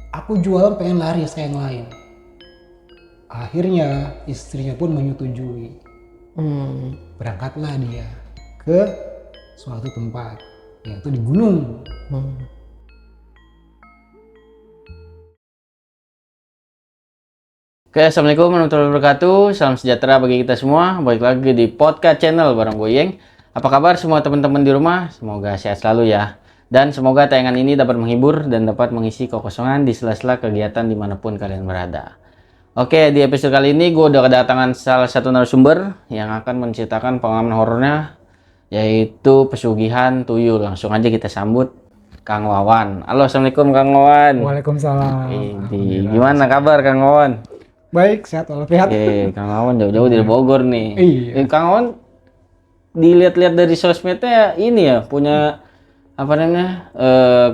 Aku jualan pengen lari saya yang lain. Akhirnya istrinya pun menyetujui. Berangkatlah dia ke suatu tempat, yaitu di gunung. Oke, assalamualaikum warahmatullahi wabarakatuh. Salam sejahtera bagi kita semua. Balik lagi di podcast channel bareng Boyeng. Apa kabar semua teman-teman di rumah? Semoga sehat selalu ya. Dan semoga tayangan ini dapat menghibur dan dapat mengisi kekosongan di sela-sela kegiatan dimanapun kalian berada. Oke, di episode kali ini gue udah kedatangan salah satu narasumber yang akan menceritakan pengalaman horornya, yaitu pesugihan tuyul. Langsung aja kita sambut Kang Wawan. Halo, assalamualaikum Kang Wawan. Waalaikumsalam. Gimana kabar Kang Wawan? Baik, sehat walafiat. Oke, Kang Wawan jauh-jauh dari Bogor nih. Iya. Kang Wawan dilihat-lihat dari sosmednya ini ya punya apa namanya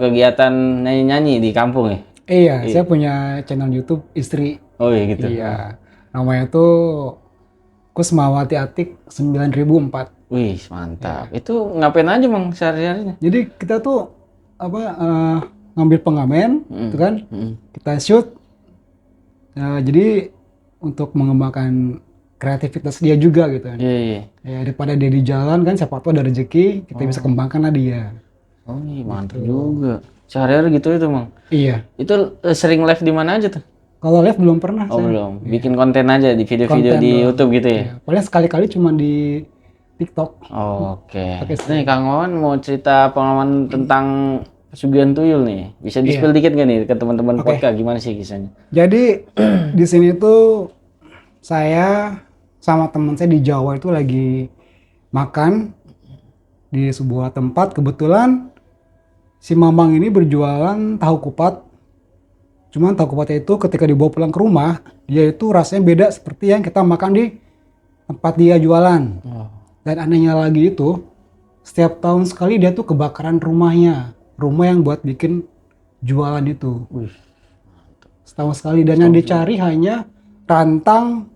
kegiatan nyanyi-nyanyi di kampung ya. Iya, saya punya channel YouTube istri. Oh iya gitu. Iya. Namanya tuh Kusmawati Atik 9004. Wih mantap. Itu ngapain aja Bang sehari-harinya? Jadi kita tuh ngambil pengamen, gitu kan? Kita shoot. Jadi untuk mengembangkan kreativitas dia juga gitu kan. Iya. Ya daripada dia di jalan kan, siapa tahu ada rezeki kita bisa kembangkan lah dia. Oh iya mantap juga. Sehari-hari gitu itu Bang. Iya. Itu sering live di mana aja tuh? Kalau live belum pernah Oh saya. belum. Bikin konten aja di video-video Konten di doang. YouTube gitu ya. Iya. Paling sekali-kali cuma di TikTok. Oke. Oke, Nih Kang Wawan mau cerita pengalaman tentang pesugihan tuyul nih. Bisa di-spill dikit nggak nih ke teman-teman podcast gimana sih kisahnya? Jadi di sini tuh saya sama teman saya di Jawa itu lagi makan di sebuah tempat. Kebetulan si Mamang ini berjualan tahu kupat. Cuman tahu kupatnya itu ketika dibawa pulang ke rumah, dia itu rasanya beda seperti yang kita makan di tempat dia jualan. Dan anehnya lagi itu, setiap tahun sekali dia tuh kebakaran rumahnya. Rumah yang buat bikin jualan itu. Wih. Setahun sekali. Dan yang dicari hanya rantang,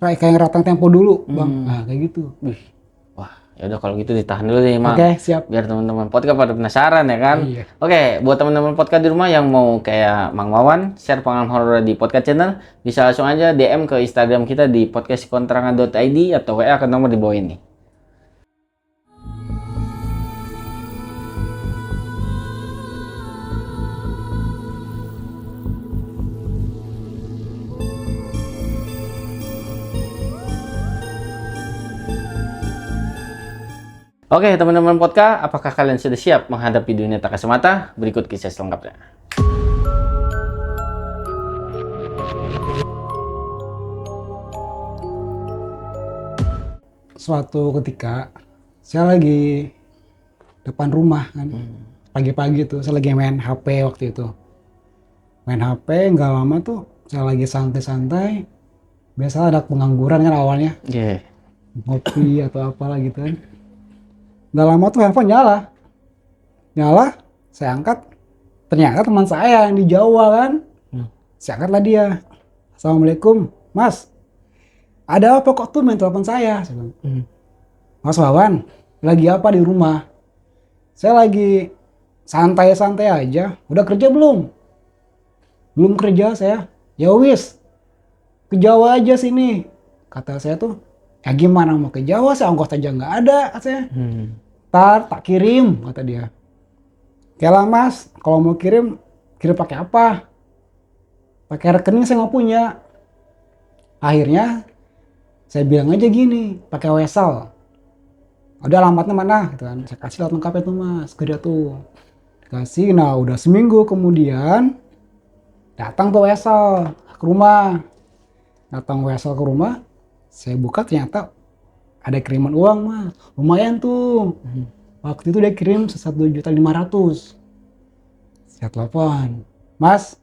kayak rantang tempo dulu, Bang. Nah, kayak gitu. Wih. Wah, ya udah kalau gitu ditahan dulu nih, Mang. Oke, siap. Biar teman-teman podcast pada penasaran ya kan? Iya. Oke, buat teman-teman podcast di rumah yang mau kayak Mang Wawan share pengalaman horor di podcast channel, bisa langsung aja DM ke Instagram kita di podcastkontrangan.id atau WA ke nomor di bawah ini. Oke, teman-teman podcast, apakah kalian sudah siap menghadapi dunia tak kasat mata? Berikut kisah selengkapnya. Suatu ketika, saya lagi depan rumah kan. Pagi-pagi tuh, saya lagi main HP waktu itu. Main HP, nggak lama tuh, saya lagi santai-santai. Biasa ada pengangguran kan awalnya. Iya. Ngopi atau apalah gitu kan. Nggak lama tuh handphone nyala, saya angkat, ternyata teman saya yang di Jawa kan. Saya angkatlah dia. Assalamualaikum, Mas, ada apa kok tuh main telepon saya bilang. Mas Wawan, lagi apa di rumah? Saya lagi santai-santai aja. Udah kerja belum? Belum kerja saya. Ya wis, ke Jawa aja sini. Kata saya tuh, ya gimana mau ke Jawa, saya ongkos aja nggak ada, katanya. Ntar tak kirim, kata dia. Yalah Mas, kalau mau kirim pakai apa? Pakai rekening saya nggak punya. Akhirnya saya bilang aja gini, pakai Wesel. Udah alamatnya mana? Gitu kan. Saya kasih alamat lengkapnya tuh Mas, ke dia tuh. Dikasih, nah udah seminggu kemudian datang tuh Wesel ke rumah. Datang Wesel ke rumah, saya buka ternyata ada kiriman uang Mas, lumayan tuh. Waktu itu dia kirim 1.500.000. Saya telepon, Mas,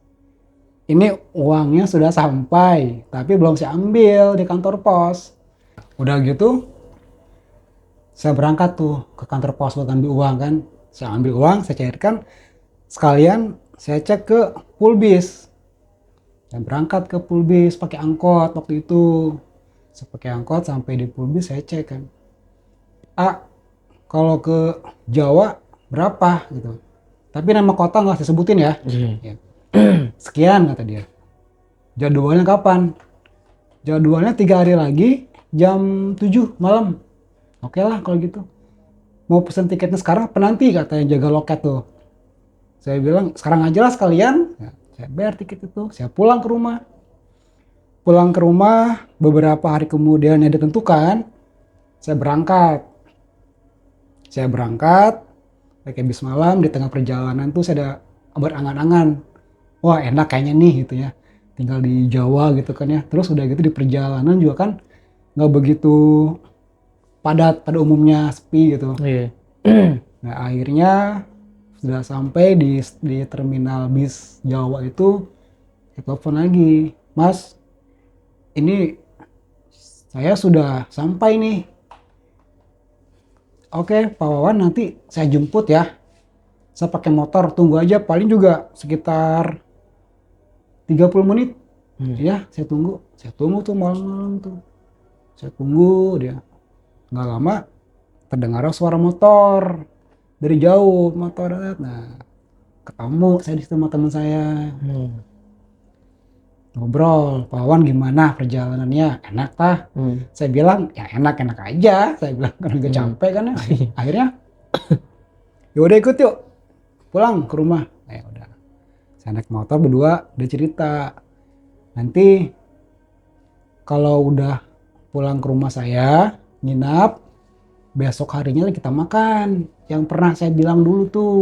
ini uangnya sudah sampai, tapi belum saya ambil di kantor pos. Udah gitu, saya berangkat tuh ke kantor pos buat ambil uang kan. Saya ambil uang, saya cairkan, sekalian saya cek ke Pulbis. Saya berangkat ke Pulbis pakai angkot waktu itu. Saya pakai angkot sampai di Pulbis, saya cek kan. Kalau ke Jawa berapa gitu. Tapi nama kota nggak saya sebutin ya. Ya. Sekian kata dia. Jadwalnya kapan? Jadwalnya 3 hari lagi jam 7 malam. Oke lah kalau gitu. Mau pesen tiketnya sekarang apa nanti, katanya jaga loket tuh. Saya bilang sekarang aja lah sekalian. Ya, saya bayar tiket itu. Saya pulang ke rumah. Pulang ke rumah beberapa hari kemudian yang ditentukan, saya berangkat. Pakai bis malam. Di tengah perjalanan tuh saya ada berangan-angan. Wah enak kayaknya nih gitu ya. Tinggal di Jawa gitu kan ya. Terus udah gitu di perjalanan juga kan nggak begitu padat, pada umumnya sepi gitu. Iya. Nah akhirnya sudah sampai di terminal bis Jawa itu, saya telepon lagi, Mas, ini saya sudah sampai nih. Oke, Pak Wawan nanti saya jemput ya. Saya pakai motor, tunggu aja paling juga sekitar 30 menit. Ya, saya tunggu. Saya tunggu tuh malam-malam tuh. Saya tunggu dia. Nggak lama terdengar suara motor dari jauh, motor. Nah, ketemu saya di situ sama teman saya. Ngobrol, Pak Wawan gimana perjalanannya? Enak tah? Saya bilang ya enak-enak aja. Saya bilang kan gak capek kan ya. Akhirnya ya udah ikut yuk pulang ke rumah. Ya udah. Saya naik motor berdua, dia cerita. Nanti kalau udah pulang ke rumah saya, nginap, besok harinya kita makan. Yang pernah saya bilang dulu tuh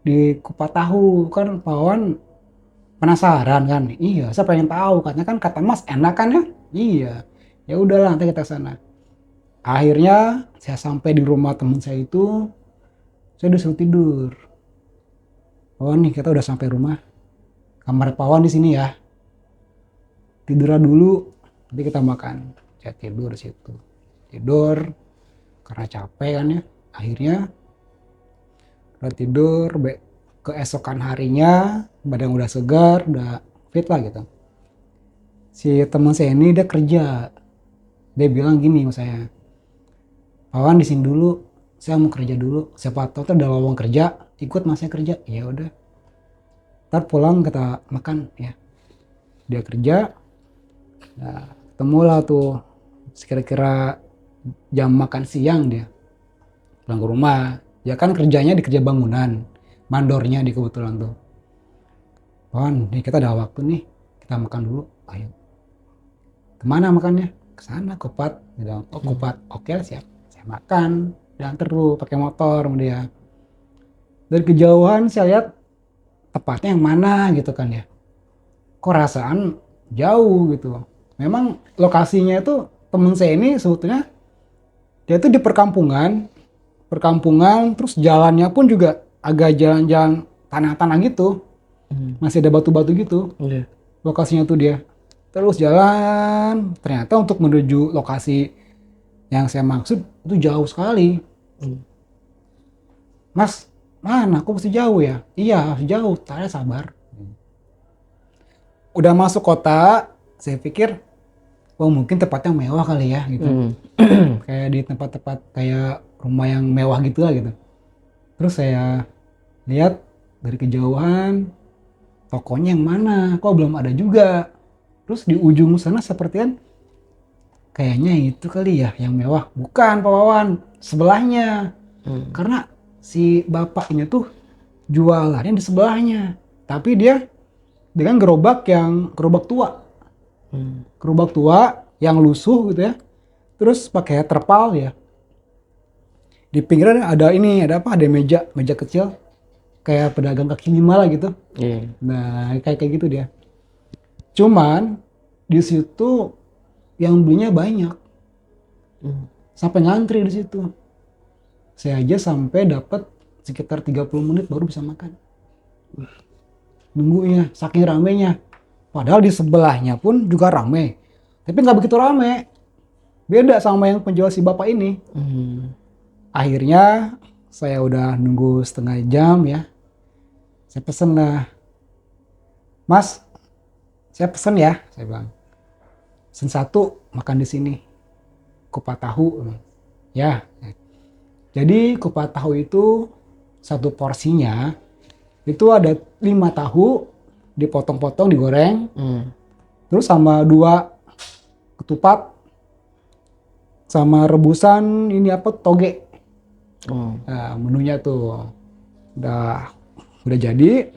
di Kupat Tahu. Kan Pak Wawan penasaran kan? Iya, saya pengen tahu. Katanya kan kata Mas enak kan ya? Iya. Ya udahlah nanti kita sana. Akhirnya saya sampai di rumah teman saya itu, saya disuruh tidur. Oh nih kita udah sampai rumah. Kamar Pak Wawan di sini ya. Tidurlah dulu, nanti kita makan. Saya tidur di situ. Tidur karena capek kan ya. Akhirnya udah tidur, keesokan harinya badan udah segar, udah fit lah gitu. Si teman saya ini dia kerja. Dia bilang gini sama saya, Pak Wawan di sini dulu, saya mau kerja dulu. Siapa tahu tuh ada lowongan kerja, ikut Mas saya kerja. Ya udah. Ntar pulang kita makan ya. Dia kerja. Nah, ketemulah tuh kira-kira jam makan siang dia. Pulang ke rumah. Ya kan kerjanya di kerja bangunan. Mandornya di kebetulan tuh. Wan, nih kita ada waktu nih. Kita makan dulu. Ayo. Kemana makannya? Ke sana, Kupat. Dia bilang, oh Kupat. Oke lah siap. Saya makan. Dan terus pakai motor sama dia. Dari kejauhan saya lihat tepatnya yang mana gitu kan ya. Kok rasaan jauh gitu. Memang lokasinya itu temen saya ini sebetulnya dia itu di perkampungan terus jalannya pun juga agak jalan-jalan tanah-tanah gitu. Masih ada batu-batu gitu. Lokasinya tuh dia. Terus jalan, ternyata untuk menuju lokasi yang saya maksud itu jauh sekali. Mas, mana? Kok masih jauh ya? Iya, jauh. Saya sabar. Udah masuk kota, saya pikir, oh mungkin tempatnya mewah kali ya gitu. Kayak di tempat-tempat kayak rumah yang mewah gitu lah gitu. Terus saya lihat dari kejauhan, tokonya yang mana? Kok belum ada juga? Terus di ujung sana sepertian kayaknya itu kali ya yang mewah. Bukan Pak Wawan, sebelahnya. Karena si bapaknya tuh jualannya di sebelahnya. Tapi dia dengan gerobak tua. Gerobak tua yang lusuh gitu ya. Terus pakai terpal ya. Di pinggiran ada apa? Ada meja kecil. Kayak pedagang kaki lima lah gitu. Nah, kayak gitu dia. Cuman di situ yang belinya banyak. Sampai ngantri di situ. Saya aja sampai dapat sekitar 30 menit baru bisa makan. Nunggunya, saking ramenya. Padahal di sebelahnya pun juga rame. Tapi nggak begitu rame. Beda sama yang penjual si bapak ini. Akhirnya saya udah nunggu setengah jam ya. Saya pesen lah. Mas, saya pesen ya. Saya bilang. Pesen 1 makan di sini. Kupat tahu. Ya. Jadi kupat tahu itu 1 porsinya itu ada 5 tahu, dipotong-potong, digoreng, Hmm. terus sama 2 ketupat, sama rebusan ini apa toge. Oh. Nah, menunya tuh udah jadi,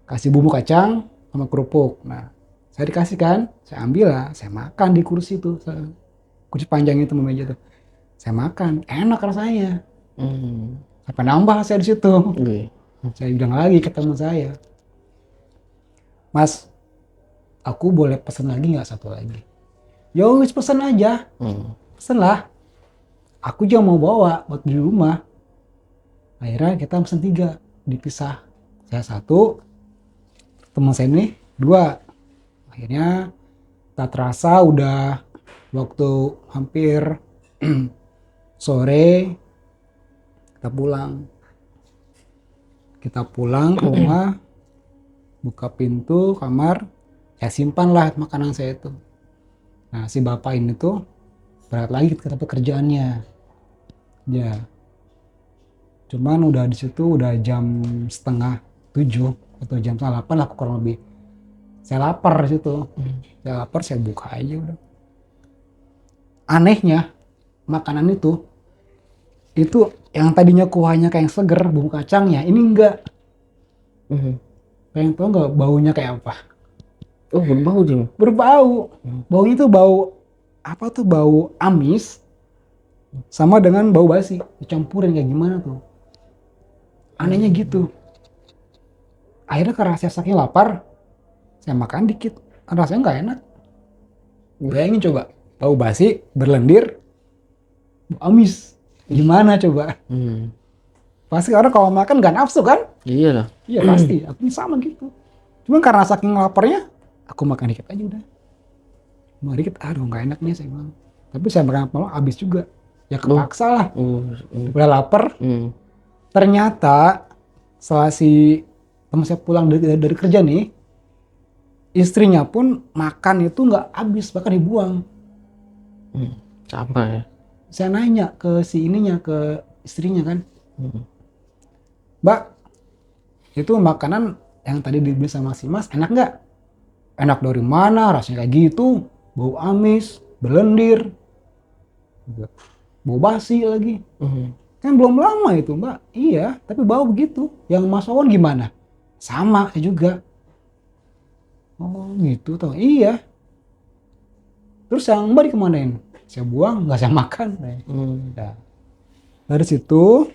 kasih bumbu kacang sama kerupuk. Nah, saya dikasih kan, saya ambil lah, saya makan di kursi tuh, kursi panjang itu meja tuh. Saya makan, enak rasanya. Hmm. Sampai nambah saya di situ. Wih. Saya bilang lagi ke teman saya, Mas, aku boleh pesen lagi nggak satu lagi? Yo, wis pesen aja, Hmm. pesen lah. Aku juga mau bawa buat di rumah. Akhirnya kita pesen 3, dipisah. Saya 1, teman saya ini 2. Akhirnya tak terasa udah waktu hampir sore kita pulang. Kita pulang ke rumah, buka pintu kamar, saya simpan lah makanan saya itu. Nah, si bapak ini tuh berat lagi ke pekerjaannya. Ya, cuman udah di situ udah jam setengah 7 atau jam setengah 8 lah kurang lebih. Saya lapar di situ. Saya lapar, saya buka aja udah. Anehnya, makanan itu yang tadinya kuahnya kayak seger, bumbu kacangnya, ini enggak. Hmm. Pengen tau nggak baunya kayak apa? Oh, berbau dia. Berbau. Baunya tuh bau apa tuh, bau amis sama dengan bau basi dicampurin kayak gimana tuh. Anehnya gitu. Akhirnya karena saya saking lapar, saya makan dikit. Rasanya nggak enak. Bayangin coba, bau basi berlendir, bau amis. Gimana coba? Hmm. Pasti orang kalau makan nggak nafsu kan? Iyalah. Iya pasti, aku sama gitu. Cuma karena saking laparnya, aku makan dikit aja udah. Makan dikit, aduh nggak enak nih saya bilang. Tapi saya makan malam habis juga. Ya kepaksa lah. Oh. Udah lapar. Hmm. Ternyata setelah si teman saya pulang dari kerja nih, istrinya pun makan itu nggak habis, bahkan dibuang. Hmm. Apa ya? Saya nanya ke si ininya, ke istrinya kan, Hmm. Mbak, itu makanan yang tadi dibeli sama si Mas enak nggak? Enak dari mana? Rasanya kayak gitu, bau amis, berlendir, bau basi lagi. Hmm. Kan belum lama itu Mbak. Iya, tapi bau begitu. Yang Mas Wawan gimana? Sama, saya juga. Oh gitu toh. Iya. Terus yang Mbak dikemanain? Saya buang, nggak saya makan. Hmm. Nah, dari situ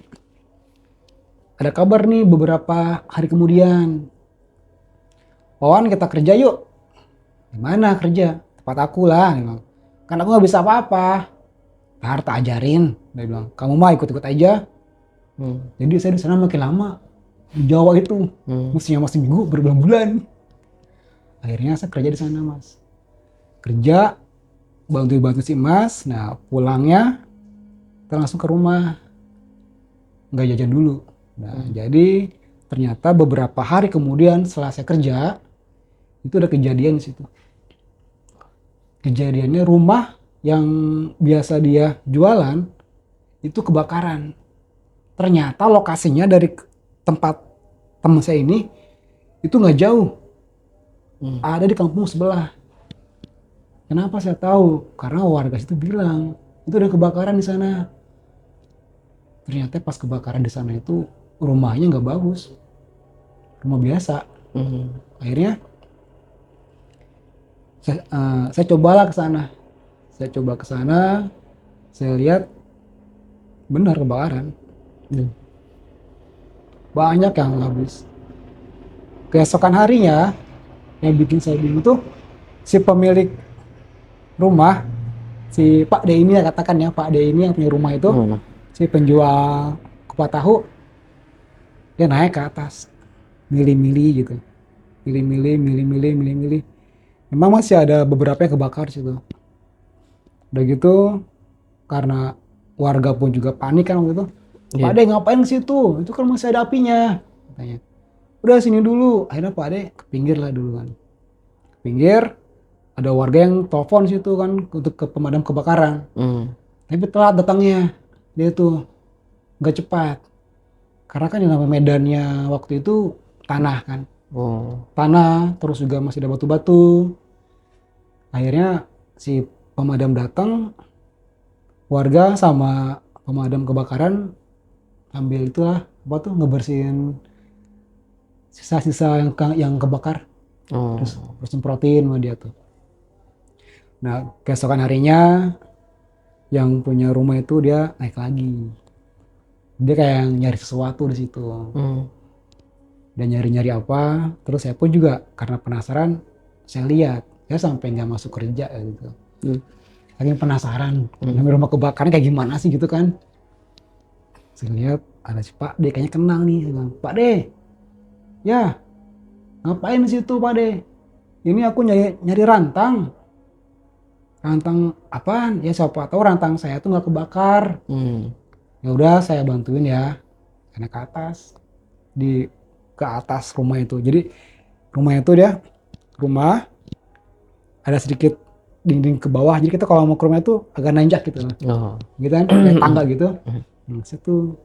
ada kabar nih beberapa hari kemudian. Wawan kita kerja yuk. Gimana kerja? Tempat aku lah. Dia bilang. Kan aku nggak bisa apa-apa. Ntar tak ajarin. Dia bilang, kamu mah ikut-ikut aja. Hmm. Jadi saya di sana makin lama. Di Jawa itu. Mestinya masih minggu, berbulan-bulan. Akhirnya saya kerja di sana Mas. Kerja, bantu-bantu si Mas. Nah pulangnya kita langsung ke rumah. Nggak jajan dulu. Nah jadi ternyata beberapa hari kemudian setelah saya kerja, itu ada kejadian di situ. Kejadiannya rumah yang biasa dia jualan itu kebakaran. Ternyata lokasinya dari tempat teman saya ini itu nggak jauh. Ada di kampung sebelah. Kenapa saya tahu? Karena warga situ bilang itu ada kebakaran di sana. Ternyata pas kebakaran di sana itu rumahnya nggak bagus, rumah biasa. Akhirnya saya cobalah ke sana. Saya coba ke sana, saya lihat benar kebakaran. Banyak yang habis. Keesokan harinya, yang bikin saya bingung tuh si pemilik rumah, si Pak D ini, katakan ya Pak D ini yang punya rumah itu, si penjual kupat tahu, dia naik ke atas, milih-milih gitu, milih-milih. Memang masih ada beberapa yang kebakar situ. Udah gitu, karena warga pun juga panik kan waktu itu. Pak D ngapain ke situ? Itu kan masih ada apinya. Katanya. Udah sini dulu. Akhirnya Pak D ke pinggir lah dulu kan. Ke pinggir, ada warga yang telepon situ kan untuk ke pemadam kebakaran. Tapi telat datangnya. Dia tuh nggak cepat. Karena kan yang namanya medannya waktu itu tanah kan. Oh. tanah, terus juga masih ada batu-batu. Akhirnya si pemadam datang, warga sama pemadam kebakaran ambil itulah apa tuh ngebersihin sisa-sisa yang kebakar, Oh. terus semprotin sama dia tuh. Nah keesokan harinya yang punya rumah itu dia naik lagi, dia kayak nyari sesuatu di situ. Dan nyari-nyari apa, terus saya pun juga karena penasaran saya lihat, saya sampai nggak masuk kerja gitu. Saking penasaran, namanya rumah kebakaran kayak gimana sih gitu kan. Saya lihat ada si Pak D kayaknya kenal nih, saya bilang, Pak D, ya ngapain di situ Pak D? Ini aku nyari rantang. Rantang apaan? Ya siapa tahu rantang saya tuh nggak kebakar. Ya udah saya bantuin ya, naik ke atas, ke atas rumah itu. Jadi rumah itu dia rumah ada sedikit dinding ke bawah. Jadi kita kalau mau ke rumah itu agak nanjak gitu, gitu kan, kayak tangga gitu. Saya tuh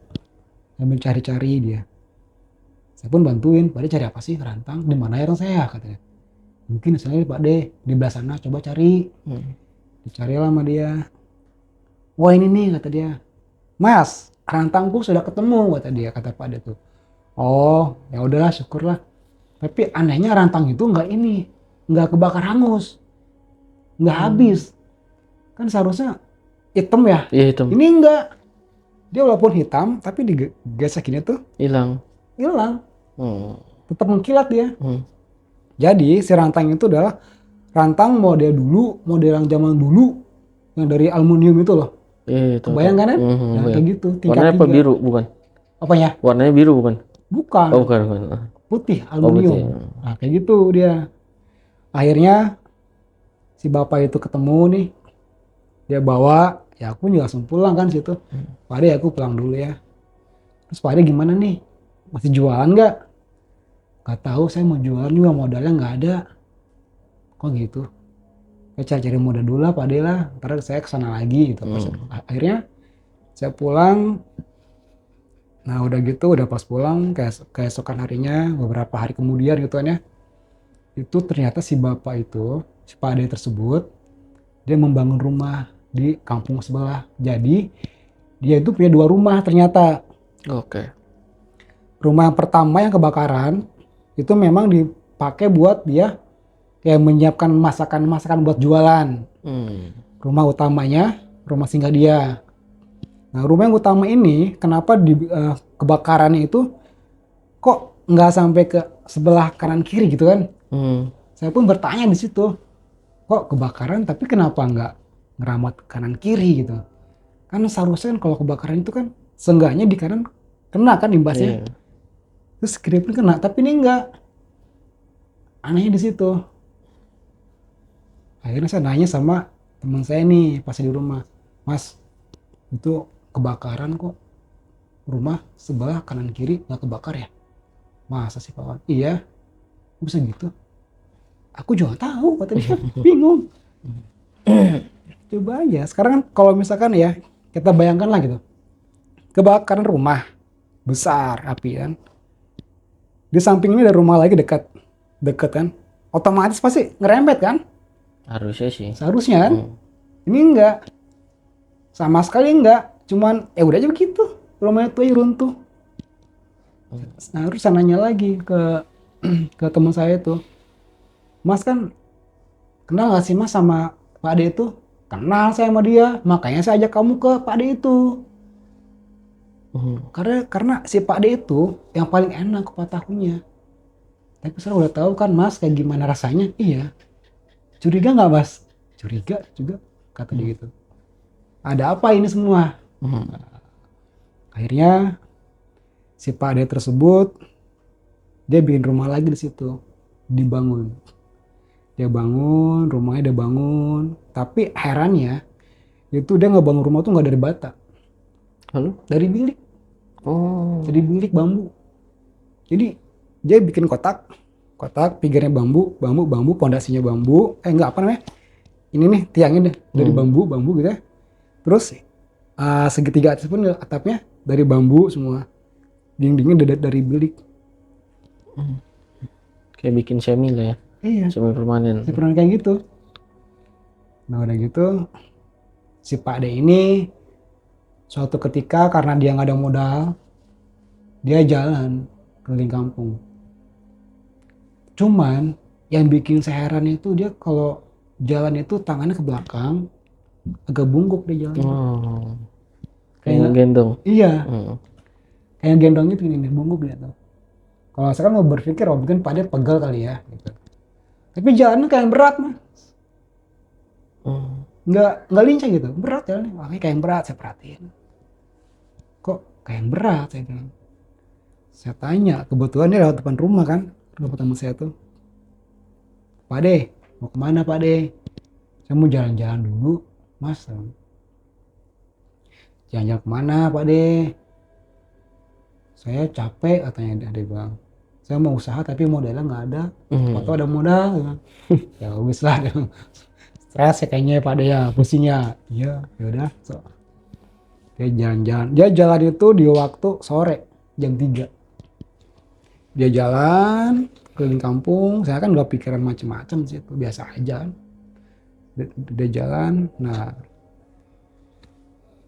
sambil cari-cari dia. Saya pun bantuin, Pak D cari apa sih rantang? Di mana ya rantang saya katanya. Mungkin misalnya Pak D di belah sana, coba cari. Dicarilah sama dia. Wah ini nih kata dia. Mas, rantangku sudah ketemu kata dia, kata Pak D tuh. Oh, ya udahlah syukurlah. Tapi anehnya rantang itu nggak kebakar hangus, nggak habis. Kan seharusnya hitam ya. Iya hitam. Ini enggak. Dia walaupun hitam, tapi digesek ini tuh Hilang. Tetap mengkilat dia. Jadi si rantang itu adalah rantang model yang zaman dulu, yang dari aluminium itu loh. Kebayang kan? Nah, kayak gitu. Warnanya apa, biru bukan? Apanya? Warnanya biru bukan? Bukan. Oh bukan. Putih aluminium. Nah kayak gitu dia. Akhirnya si bapak itu ketemu nih, dia bawa, ya aku juga langsung pulang kan situ. Pak De aku pulang dulu ya. Terus Pak De gimana nih? Masih jualan nggak? Gak tahu, saya mau jualan juga modalnya nggak ada. Kok gitu? Saya cari modal dulu lah Pak De lah. Ntar saya kesana lagi gitu. Akhirnya saya pulang. Nah udah gitu, udah pas pulang keesokan harinya, beberapa hari kemudian gitu kan ya, itu ternyata si bapak itu, si Pak Ade tersebut, dia membangun rumah di kampung sebelah. Jadi dia itu punya 2 rumah ternyata. Rumah yang pertama yang kebakaran itu memang dipakai buat dia kayak menyiapkan masakan buat jualan. Rumah utamanya rumah singgah dia. Nah rumah yang utama ini kenapa kebakarannya itu kok nggak sampai ke sebelah kanan kiri gitu kan? Saya pun bertanya di situ, kok kebakaran tapi kenapa nggak ngeramat kanan kiri gitu? Kan seharusnya kalau kebakaran itu kan seenggaknya di kanan kena kan imbasnya, terus kiri pun kena, tapi ini enggak. Anehnya di situ. Akhirnya saya nanya sama teman saya nih pas di rumah, Mas itu kebakaran kok rumah sebelah kanan kiri nggak kebakar ya? Masa sih Pak Wan? Iya, bisa gitu. Aku juga tahu, kata dia. Bingung. Coba aja. Sekarang kan kalau misalkan ya, kita bayangkan lah gitu. Kebakaran rumah besar api kan. Di samping ini ada rumah lagi dekat kan. Otomatis pasti ngerembet kan? Harusnya sih. Seharusnya kan. Ini enggak. Sama sekali enggak. Cuman ya udah aja begitu. Rumahnya tuh runtuh. Nah, harus saya nanya lagi ke teman saya itu. Mas kan kenal gak sih Mas sama Pak Ade itu? Kenal saya sama dia, makanya saya ajak kamu ke Pak Ade itu. Karena si Pak Ade itu yang paling enak kupat tahunya. Tapi saya udah tahu kan Mas kayak gimana rasanya. Iya. Curiga nggak Mas? Curiga juga, kata dia gitu. Ada apa ini semua? Akhirnya si Pak Ade tersebut dia bikin rumah lagi di situ, dibangun. Dia bangun, rumahnya dia bangun. Tapi herannya, itu dia ngebangun rumah tuh nggak dari bata. Lalu? Dari bilik. Dari bilik bambu. Jadi dia bikin kotak, pinggirnya bambu, pondasinya bambu. Enggak apa namanya? Ini nih tiangnya deh dari bambu gitu ya. Terus segitiga atas pun atapnya dari bambu semua. Dindingnya dari bilik. Kayak bikin semi lah ya. Iya, Semi permanen. si pernah kayak gitu. Nah udah gitu, si Pak D ini suatu ketika karena dia nggak ada modal, dia jalan keliling kampung. Cuman yang bikin saya heran itu dia kalau jalan itu tangannya ke belakang, agak bungkuk dia jalan. Oh. Kayak Kayak gendong. iya, Hmm. kayak gendong itu gini nih, bungkuk dia tuh. Kalau saya kan mau berpikir, oh mungkin Pak D pegel kali ya, gitu. Tapi jalannya kayak yang berat mah, Hmm. nggak lincah gitu, berat jalannya, makanya kayak yang berat saya perhatiin. Kok kayak yang berat saya bilang. Saya tanya, kebetulan dia lewat depan rumah kan, rumah teman saya tuh. Pak D, mau kemana Pak D? Saya mau jalan-jalan dulu, Mas. Jalan-jalan kemana Pak D? Saya capek katanya dia bilang. Saya mau usaha tapi modalnya nggak ada. Atau ada modal? Dia bilang. Ya wis lah. Dia bilang. Stres ya kayaknya Pak D ya, pusingnya. Iya, yaudah. So. Dia jalan-jalan. Dia jalan itu di waktu sore, jam 3. Dia jalan keliling kampung. Saya kan nggak pikiran macam-macam sih, itu biasa aja. Dia jalan. Nah,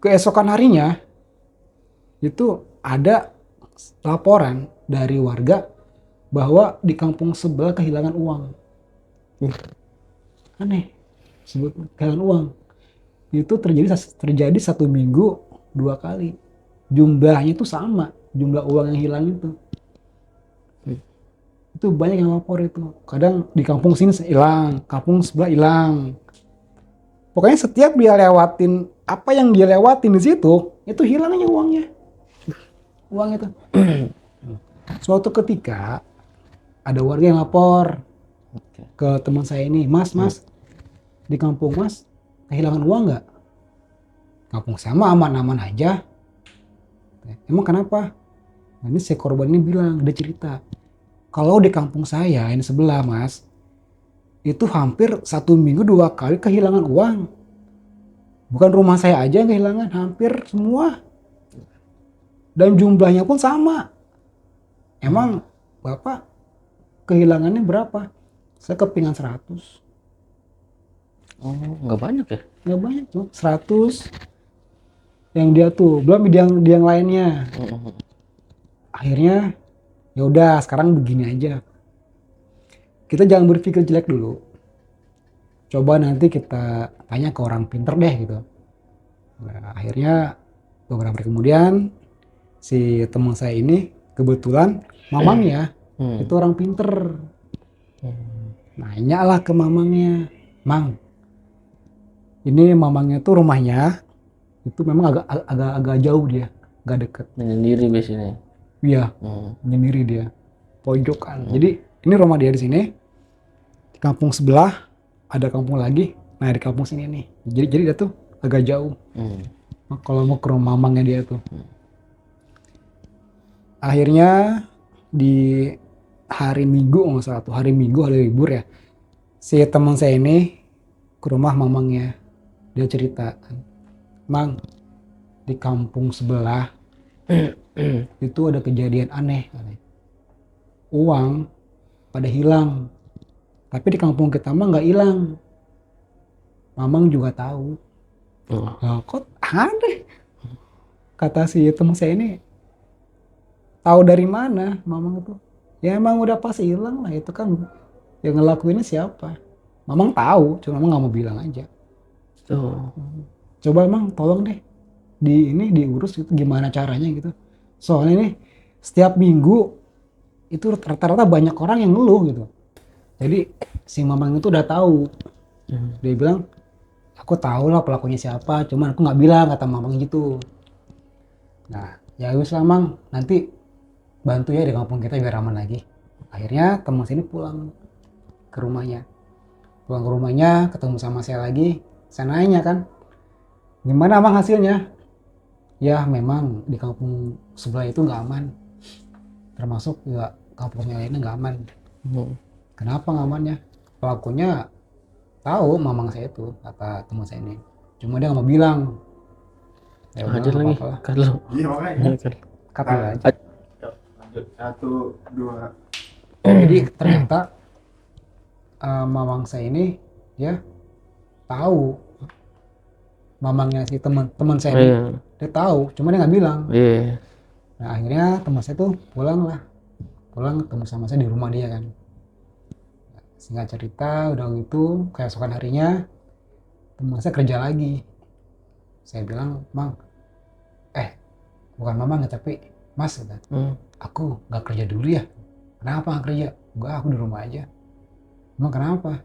keesokan harinya itu ada laporan dari warga bahwa di kampung sebelah kehilangan uang. Aneh, sebut kehilangan uang. Itu terjadi 1 minggu 2 kali. Jumlahnya itu sama, jumlah uang yang hilang itu. Itu banyak yang lapor itu. Kadang di kampung sini hilang, kampung sebelah hilang. Pokoknya setiap dia lewatin apa yang dia lewatin di situ, itu hilangnya uangnya. Uang itu. Suatu ketika ada warga yang lapor ke teman saya ini, Mas, di kampung Mas kehilangan uang nggak? Kampung saya mah aman-aman aja. Emang kenapa? Nah, ini si korban ini bilang, dia cerita, kalau di kampung saya ini sebelah Mas, itu hampir 1 minggu 2 kali kehilangan uang. Bukan rumah saya aja yang kehilangan, hampir semua. Dan jumlahnya pun sama. Emang Bapak kehilangannya berapa? Saya kepingan 100. Oh, nggak banyak ya? Nggak banyak tuh, 100. Yang dia tuh, belum yang lainnya. Akhirnya, ya udah sekarang begini aja. Kita jangan berpikir jelek dulu. Coba nanti kita tanya ke orang pinter deh gitu. Nah, akhirnya beberapa hari kemudian si teman saya ini kebetulan mamangnya itu orang pinter. Nanya lah ke mamangnya, Mang, ini mamangnya tuh rumahnya itu memang agak jauh dia, agak deket. Menyendiri biasanya. Iya, menyendiri dia, pojokan. Jadi ini rumah dia di sini, di kampung sebelah ada kampung lagi, nah di kampung sini nih. Jadi dia tuh agak jauh. Kalau mau ke rumah mamangnya dia tuh. Akhirnya di hari Minggu, nggak salah tuh, hari Minggu hari libur ya, si teman saya ini ke rumah mamangnya. Dia cerita, Mang, di kampung sebelah itu ada kejadian aneh. Uang pada hilang, tapi di kampung kita mah nggak hilang. Mamang juga tahu. Nah, kok aneh? Kata si teman saya ini, tahu dari mana Mamang itu? Ya emang udah pasti hilang lah, itu kan yang ngelakuinnya siapa? Mamang tahu, cuma Mamang nggak mau bilang aja. Coba Mamang tolong deh diurus itu gimana caranya gitu. Soalnya ini setiap minggu itu rata-rata banyak orang yang ngeluh gitu. Jadi si Mamang itu udah tahu. Dia bilang, aku tahu lah pelakunya siapa, cuman aku nggak bilang, kata Mamang gitu. Nah, ya wis lah Mang, nanti bantu ya di kampung kita biar aman lagi. Akhirnya teman sini pulang ke rumahnya. Pulang ke rumahnya, ketemu sama saya lagi. Saya nanya kan, gimana Mang hasilnya? Ya memang di kampung sebelah itu nggak aman. Termasuk juga kampungnya lainnya nggak aman. Kenapa nggak amannya? Pelakunya tahu mamang saya itu, kata teman saya ini. Cuma dia nggak mau bilang. Ya udah, Hajar lagi, kalau Iya makanya. Cut dulu aja. Lanjut. 1, 2. Jadi ternyata mamang saya ini dia tahu, mamangnya si teman saya ini Iya. dia tahu, cuma dia nggak bilang. Iya. Nah akhirnya teman saya tuh pulang ketemu sama saya di rumah dia kan. Singkat cerita udah gitu keesokan harinya teman saya kerja lagi. Saya bilang, Mang, bukan mamang ya tapi Mas, kata, aku nggak kerja dulu ya. Kenapa nggak kerja? Enggak, aku di rumah aja. Emang kenapa?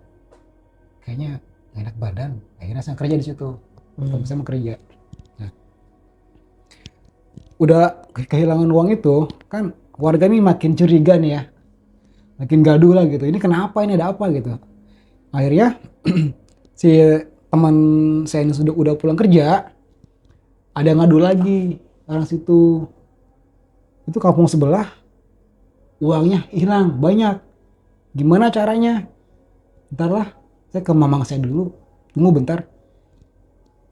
Kayaknya nggak enak badan. Akhirnya saya kerja di situ. Teman saya mau kerja. Nah, udah kehilangan uang itu, kan warga nih makin curiga nih ya. Makin gaduh lah gitu. Ini kenapa? Ini ada apa gitu. Akhirnya si teman saya ini udah pulang kerja, ada ngadu lagi orang situ. Itu kampung sebelah uangnya hilang banyak. Gimana caranya? Bentar lah, saya ke mamang saya dulu. Tunggu bentar.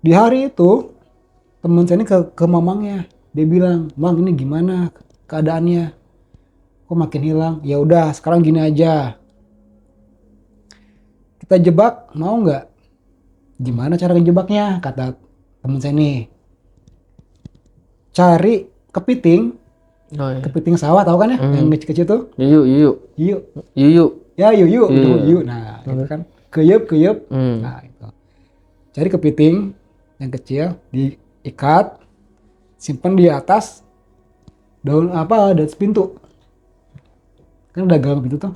Di hari itu teman saya ini ke mamangnya. Dia bilang, Bang ini gimana keadaannya? Kok makin hilang? Ya udah, sekarang gini aja. Kita jebak, mau nggak? Gimana cara ngejebaknya? Kata teman saya nih. Cari kepiting, Oh, iya. kepiting sawah, tahu kan ya? Yang kecil-kecil tuh. Yuyu. Ya, yuyu. Iya. Nah, itu kan. Keyup. Nah, itu. Cari kepiting yang kecil, diikat, simpan di atas daun pintu. Kan ada gagang pintu tuh.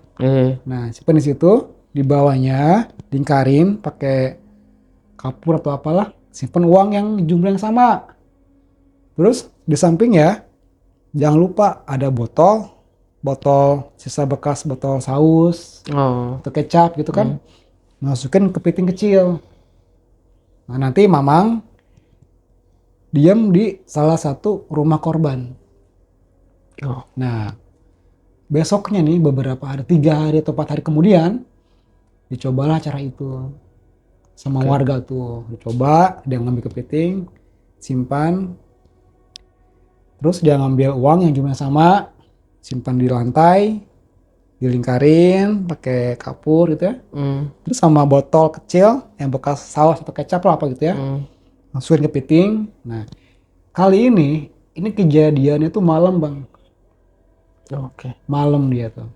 Nah, simpan di situ, di bawahnya lingkarin pakai kapur atau apalah, simpan uang yang jumlah yang sama. Terus di samping ya, jangan lupa ada botol sisa bekas botol saus atau kecap gitu kan. Masukin kepiting kecil. Nah, nanti mamang diam di salah satu rumah korban. Nah, besoknya nih beberapa hari, 3 hari atau 4 hari kemudian, dicobalah cara itu sama warga tuh. Dicoba, dia ngambil kepiting, simpan, terus dia ngambil uang yang jumlahnya sama, simpan di lantai, dilingkarin pakai kapur gitu ya. Terus sama botol kecil yang bekas saus atau kecap lah apa gitu ya. Masukin kepiting. Nah, kali ini kejadiannya tuh malam, Bang. Malam dia tuh.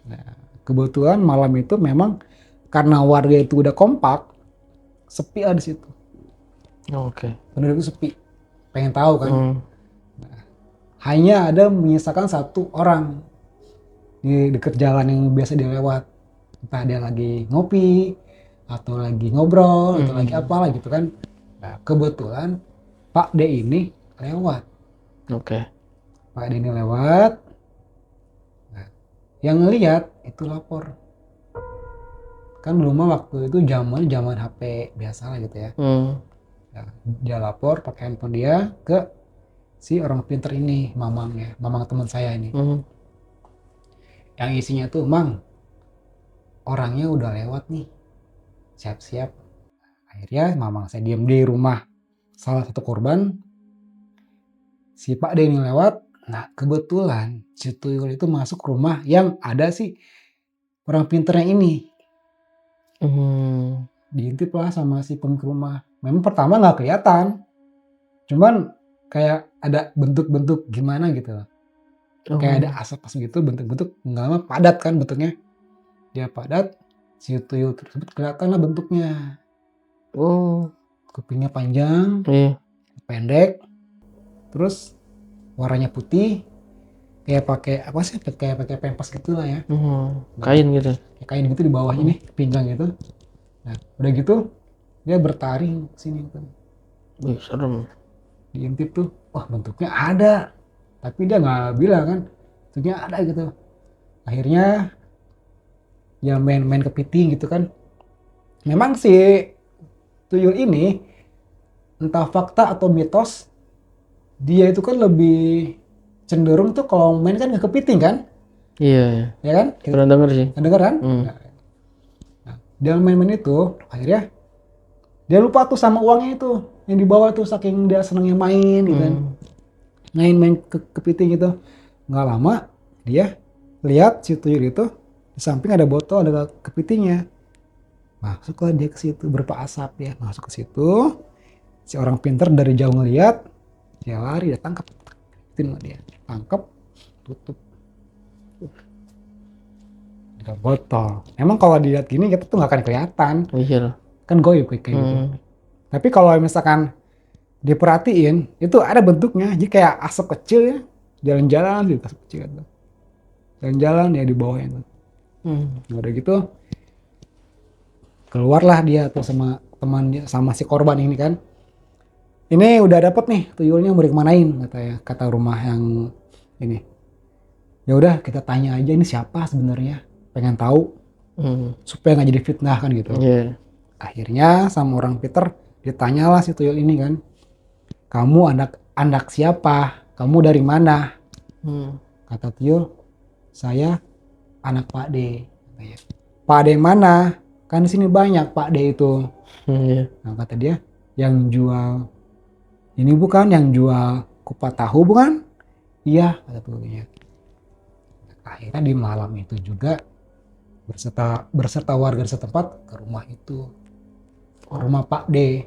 Nah, kebetulan malam itu memang karena warga itu udah kompak, sepi ada di situ. Penduduk itu sepi. Pengen tahu kan. Nah, hanya ada menyisakan 1 orang di dekat jalan yang biasa dia lewat. Entah dia lagi ngopi atau lagi ngobrol atau lagi apalah gitu kan. Nah, kebetulan Pak D ini lewat. Pak D ini lewat. Nah, yang ngelihat itu lapor. Kan belum waktu itu zaman HP biasa lah gitu ya. Nah, dia lapor pakai handphone dia ke si orang pinter ini, mamang teman saya ini. Yang isinya tuh, Mang, orangnya udah lewat nih, siap-siap. Akhirnya mamang saya diam di rumah salah satu korban. Si Pak D ini lewat. Nah, kebetulan si tuyul itu masuk rumah yang ada si orang pinternya ini. Diintip lah sama si pemilik rumah. Memang pertama nggak kelihatan, cuman kayak ada bentuk-bentuk gimana gitu loh. Kayak ada asap-asap gitu, bentuk-bentuk nggak lama padat kan bentuknya. Dia padat, si tuyul tersebut kelihatan lah bentuknya. Kupingnya panjang, pendek, terus warnanya putih, kayak pakai pempas gitu lah ya. Kain gitu. Kayak kain gitu di bawahnya nih, pinggang gitu. Nah, udah gitu dia bertaring sini tuh. Serem. Diintip tuh, wah bentuknya ada, tapi dia nggak bilang kan, bentuknya ada gitu. Akhirnya ya main kepiting gitu kan. Memang si tuyul ini entah fakta atau mitos, dia itu kan lebih cenderung tuh kalau main kan ke kepiting kan. Iya. Ya kan? Pernah denger sih. Denger kan? Nah, dia main-main itu, akhirnya dia lupa tuh sama uangnya itu yang dibawa tuh, saking dia senangnya main gitu kan. Main ke kepiting gitu. Nggak lama dia lihat si tuyul itu di samping ada botol, ada kepitingnya. Masuklah dia ke situ, berupa asap ya. Masuk ke situ, si orang pinter dari jauh ngeliat, dia lari, dia tangkap. Dia tangkap, tutup. Ada botol. Emang kalau dilihat gini kita tuh nggak akan kelihatan, Iya. kan goib kayak gitu. Tapi kalau misalkan diperhatiin, itu ada bentuknya, jadi kayak asap kecil ya, jalan-jalan di asap kecil itu. Jalan-jalan ya di bawahnya tuh. Udah gitu, keluarlah dia tuh sama temannya, sama si korban ini kan. Ini udah dapet nih tuyulnya, mau dikemanain kata rumah yang ini. Ya udah kita tanya aja ini siapa sebenarnya, pengen tahu supaya nggak jadi fitnah kan gitu. Iya. Akhirnya sama orang Peter ditanyalah si tuyul ini kan, kamu anak siapa, kamu dari mana? Kata tuyul, saya anak Pak D. Pak D mana? Kan di sini banyak Pak D itu. Nah kata dia, yang jual ini bukan, yang jual kupat tahu bukan? Iya kata tuyulnya. Akhirnya di malam itu juga berserta warga setempat ke rumah itu, ke rumah Pak D.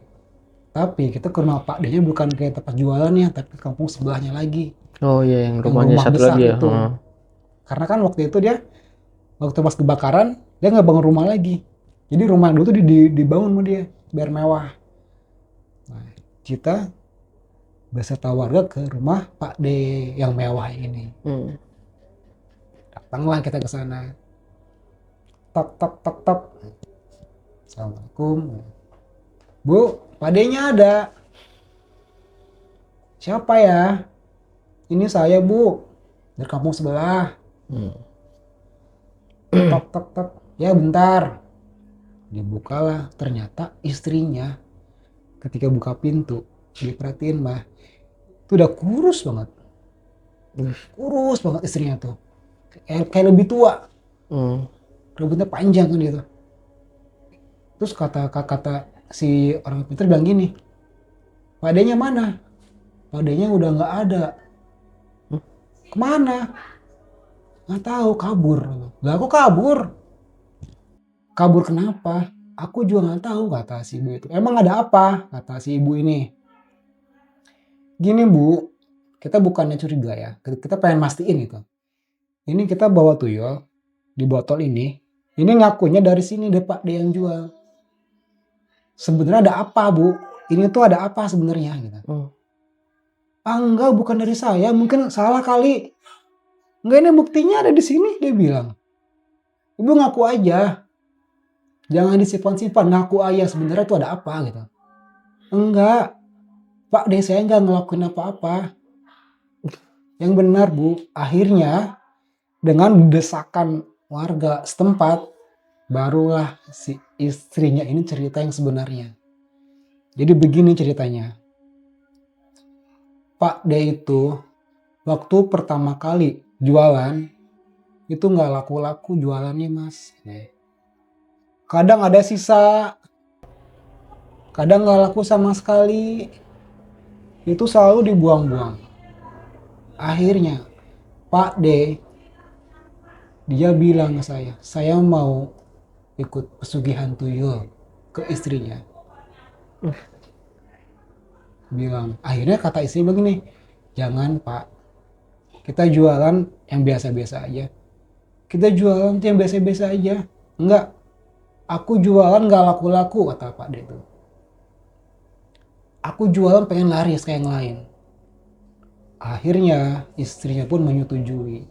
Tapi kita ke rumah Pak D-nya bukan kayak tempat jualannya, tapi kampung sebelahnya lagi. Oh iya, yang Yang rumahnya rumah satu besar lagi ya. itu. Karena kan waktu itu dia, waktu pas kebakaran, dia nggak bangun rumah lagi. Jadi rumah dulu tuh dibangun sama dia, biar mewah. Nah, kita beserta warga ke rumah Pak D yang mewah ini. Datanglah kita ke sana. Tok tok tok tok. Assalamualaikum. Bu, Pak D-nya ada. Siapa ya? Ini saya bu, dari kampung sebelah. Tok tok tok. Ya bentar. Dibukalah, ternyata istrinya ketika buka pintu, diperhatiin mah, itu udah kurus banget. Kurus banget istrinya tuh. Kayak lebih tua. Rambutnya panjang kan gitu. Terus kata si orang pintar bilang gini, Pak D-nya mana? Pak D-nya udah nggak ada. Kemana? Nggak tahu, kabur. Lah kok kabur? Kabur kenapa? Aku juga nggak tahu, kata si ibu itu. Emang ada apa? Kata si ibu ini. Gini bu, kita bukannya curiga ya. Kita pengen mastiin gitu. Ini kita bawa tuyul di botol ini. Ini ngakunya dari sini deh Pak D yang jual. Sebenarnya ada apa bu? Ini tuh ada apa sebenarnya gitu. Ah enggak, bukan dari saya, mungkin salah kali. Enggak, ini buktinya ada di sini, dia bilang. Ibu ngaku aja. Jangan disimpan-simpan, ngaku aja sebenarnya itu ada apa gitu. Enggak, Pak D saya enggak ngelakuin apa-apa. Yang benar bu, akhirnya dengan desakan warga setempat, barulah si istrinya ini cerita yang sebenarnya. Jadi begini ceritanya. Pak D itu waktu pertama kali jualan itu nggak laku-laku jualannya mas. Kadang ada sisa, kadang nggak laku sama sekali. Itu selalu dibuang-buang. Akhirnya Pak D dia bilang ke saya mau ikut pesugihan tuyul ke istrinya. Bilang, akhirnya kata istri begini, jangan Pak, kita jualan yang biasa-biasa aja. Kita jualan yang biasa-biasa aja. Enggak, aku jualan nggak laku-laku, kata Pak D itu. Aku jualan pengen laris kayak yang lain. Akhirnya istrinya pun menyetujui.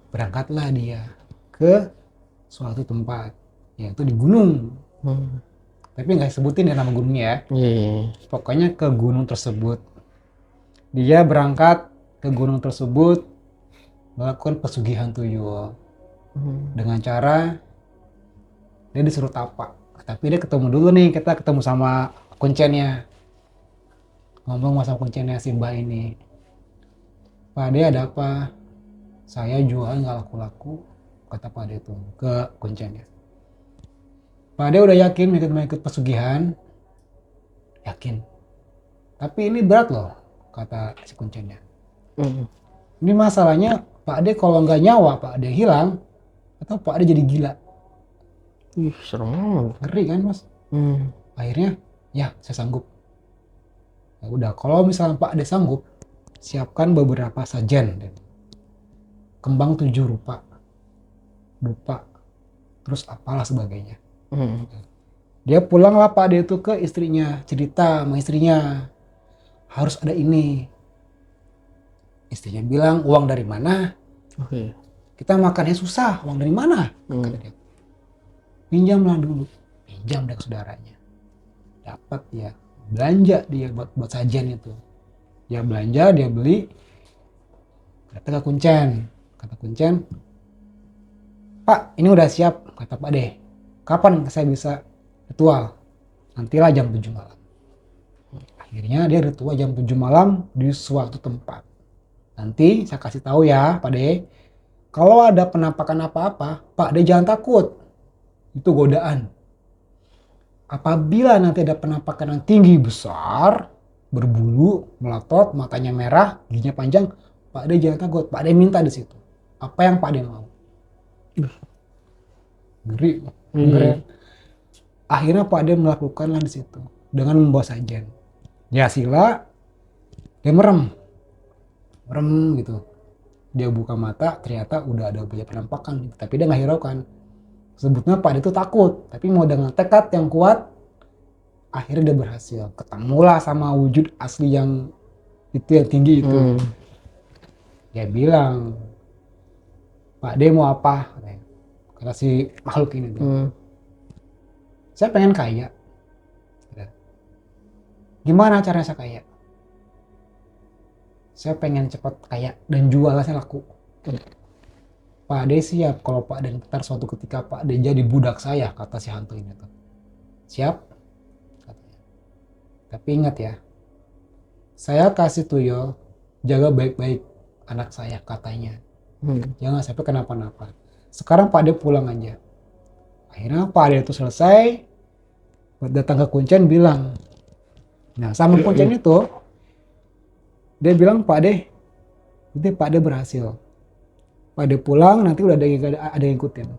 Berangkatlah dia ke suatu tempat, yaitu di gunung. Tapi nggak sebutin ya nama gunungnya ya. Pokoknya ke gunung tersebut. Dia berangkat ke gunung tersebut melakukan pesugihan tuyul. Dengan cara dia disuruh tapak. Tapi dia ketemu dulu nih, kita ketemu sama kuncennya. Ngomong sama kuncennya si Mbak ini. Pak D ada apa? Saya jual nggak laku-laku, kata Pak D itu ke kuncennya. Pak D udah yakin mau ikut pesugihan. Yakin. Tapi ini berat loh, kata si kuncennya. Ini masalahnya Pak Ade kalau nggak nyawa Pak Ade hilang atau Pak Ade jadi gila. Ih, serem banget. Ngeri kan Mas? Hmm. Akhirnya ya saya sanggup. Ya udah, kalau misalnya Pak Ade sanggup, siapkan beberapa sajen, kembang 7 rupa, dupa, terus apalah sebagainya. Hmm. Dia pulanglah Pak Ade itu ke istrinya, cerita sama istrinya, harus ada ini. Istrinya bilang, uang dari mana? Oke. Kita makannya susah, uang dari mana? Kata dia. Pinjamlah dulu, pinjam dari saudaranya. Dapat dia, belanja dia buat sajian itu. Dia belanja, dia beli. Kata Kuncen, Pak, ini udah siap, kata Pak De. Kapan saya bisa ritual? Nantilah jam 7 malam. Akhirnya dia ritual jam 7 malam di suatu tempat. Nanti saya kasih tahu ya, Pak De. Kalau ada penampakan apa-apa, Pak De jangan takut. Itu godaan. Apabila nanti ada penampakan yang tinggi besar, berbulu, melotot, matanya merah, giginya panjang, Pak De jangan takut. Pak De minta di situ. Apa yang Pak De mau? Ngeri, ngeri. Akhirnya Pak De melakukanlah di situ dengan membawa sajen. Ya sila, dia merem gitu. Dia buka mata, ternyata udah ada banyak penampakan, tapi dia nggak hiraukan. Sebetulnya Pak De itu takut, tapi mau dengan tekad yang kuat, akhirnya dia berhasil. Ketemulah sama wujud asli yang itu, yang tinggi itu. Dia bilang, Pak De mau apa? Kata si makhluk ini. Saya pengen kaya. Gimana caranya saya kaya? Saya pengen cepat kaya dan jualnya saya laku. Pak De siap kalau Pak De ntar suatu ketika Pak De jadi budak saya, kata si hantu ini tuh. Siap? Katanya. Tapi ingat ya, saya kasih tuyul, jaga baik-baik anak saya, katanya. Jangan sampai kenapa-napa. Sekarang Pak De pulang aja. Akhirnya Pak De itu selesai, datang ke Kuncen bilang, nah sama Kuncen itu, dia bilang, Pak De, itu Pak De berhasil. Pak De pulang, nanti udah ada yang ikutin.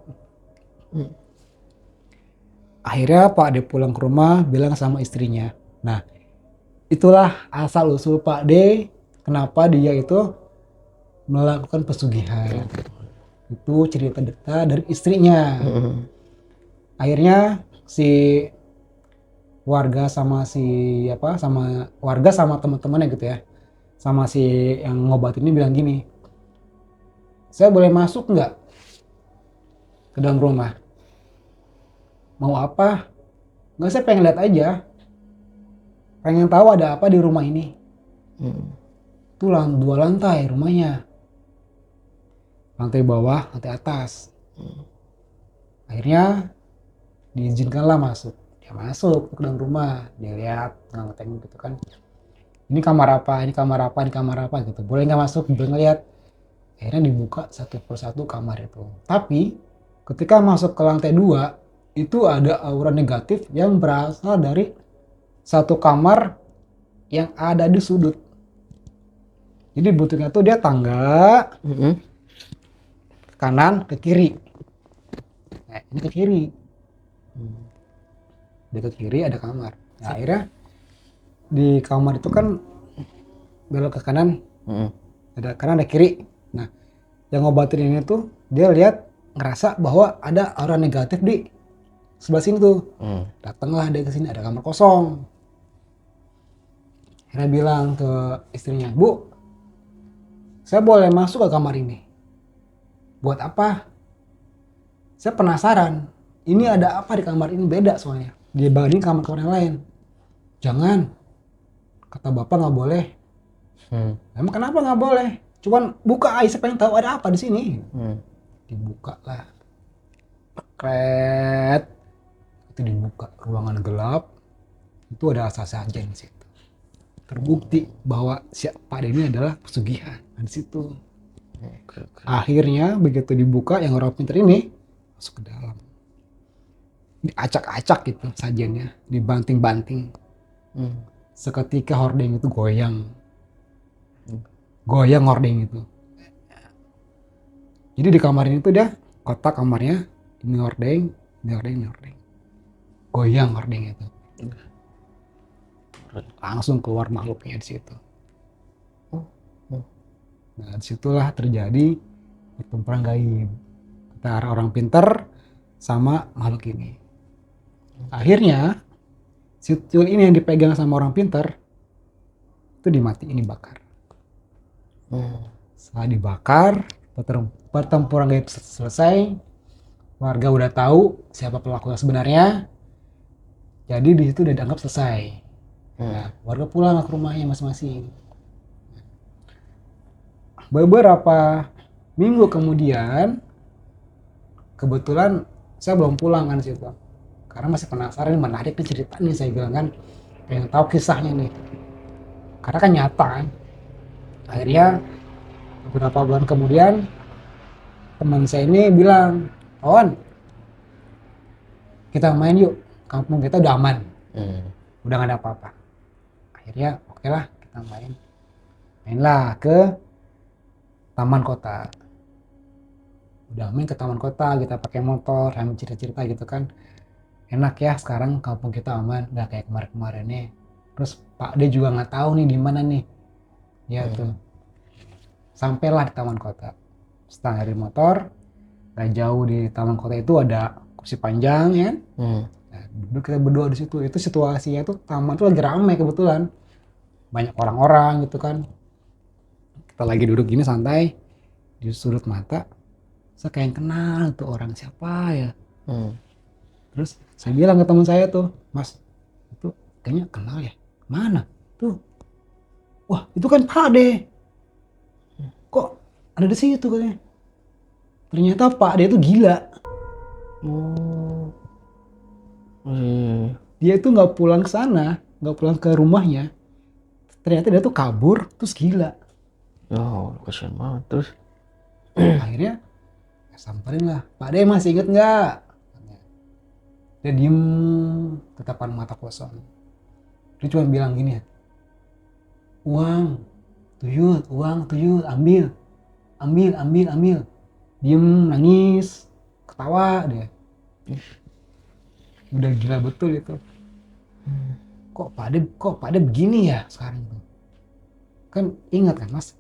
Akhirnya Pak De pulang ke rumah, bilang sama istrinya. Nah, itulah asal usul Pak De, kenapa dia itu melakukan pesugihan. Itu cerita dari istrinya. Akhirnya si warga sama teman-temannya gitu ya, sama si yang ngobatin ini bilang gini, saya boleh masuk nggak ke dalam rumah? Mau apa? Nggak, saya pengen lihat aja, pengen tahu ada apa di rumah ini. Itu 2 lantai rumahnya, lantai bawah, lantai atas. Akhirnya diizinkanlah masuk. Dia masuk ke dalam rumah, dia lihat, ngeteng gitu kan. Ini kamar apa, ini kamar apa, ini kamar apa gitu. Boleh nggak masuk, boleh ngeliat. Akhirnya dibuka satu persatu kamar itu. Tapi ketika masuk ke lantai 2, itu ada aura negatif yang berasal dari satu kamar yang ada di sudut. Jadi bentuknya tuh dia tangga, kanan ke kiri. Nah, ini ke kiri. Di ke kiri ada kamar. Nah, akhirnya di kamar itu kan belok ke kanan, ada kanan ada kiri. Nah, yang ngobatin ini tuh dia lihat, ngerasa bahwa ada aura negatif di sebelah sini tuh. Datanglah dia ke sini, ada kamar kosong. Akhirnya bilang ke istrinya, Bu, saya boleh masuk ke kamar ini? Buat apa? Saya penasaran. Ini ada apa di kamar ini, beda soalnya dibanding kamar-kamar yang lain. Jangan, kata bapak nggak boleh. Emang kenapa nggak boleh? Cuman buka aja, saya pengen tahu ada apa di sini. Dibuka lah, kret, itu dibuka, ruangan gelap, itu ada sajen di situ. Terbukti bahwa si Pak De ini adalah pesugihan di situ. Akhirnya begitu dibuka, yang orang pintar ini masuk ke dalam. Diacak-acak gitu sajennya, dibanting-banting. Seketika hordeng itu goyang hordeng itu. Jadi di kamar ini tuh dia kotak kamarnya, ini hordeng, ini hordeng, ini hordeng. Goyang hordeng itu. Langsung keluar makhluknya di situ. Nah, disitulah terjadi pertempuran gaib antara orang pintar sama makhluk ini. Akhirnya si tuyul ini yang dipegang sama orang pintar itu dimatiin, dibakar. Setelah dibakar, pertempuran gaib selesai. Warga udah tahu siapa pelaku yang sebenarnya. Jadi di situ udah dianggap selesai. Nah, warga pulang ke rumahnya masing-masing. Beberapa minggu kemudian, kebetulan saya belum pulang kan situ, karena masih penasaran, menarik nih cerita nih, saya bilang kan, pengen tahu kisahnya nih, karena kan nyata kan. Akhirnya beberapa bulan kemudian, teman saya ini bilang, kawan, kita main yuk, kampung kita udah aman, udah gak ada apa-apa. Akhirnya oke lah, kita mainlah ke taman kota. Udah main ke taman kota, kita pakai motor, sambil cerita-cerita gitu kan. Enak ya sekarang kampung kita aman, nggak kayak kemarin-kemarin nih. Terus Pak D juga nggak tahu nih di mana nih. Ya tuh. Sampailah di taman kota. Setelah dari motor, nggak jauh di taman kota itu ada kursi panjang ya. Nah, duduk kita berdua di situ. Itu situasinya tuh taman tuh lagi ramai kebetulan. Banyak orang-orang gitu kan. Kita lagi duduk gini santai di sudut mata, saya kayak kenal tuh orang, siapa ya. Terus saya bilang ke teman saya tuh, Mas, itu kayaknya kenal ya. Mana tuh? Wah, itu kan Pak D. Kok ada di situ katanya. Ternyata Pak D itu gila. Dia itu nggak pulang ke sana, nggak pulang ke rumahnya. Ternyata dia tuh kabur terus gila. Oh, kasihan banget. Terus akhirnya samperin lah, Pak D masih inget nggak? Dia diem, tatapan mata kosong. Dia cuma bilang gini, uang tuyul, ambil. Diem, nangis, ketawa dia. Udah gila betul itu. Kok Pak D begini ya sekarang? Kan ingat kan Mas,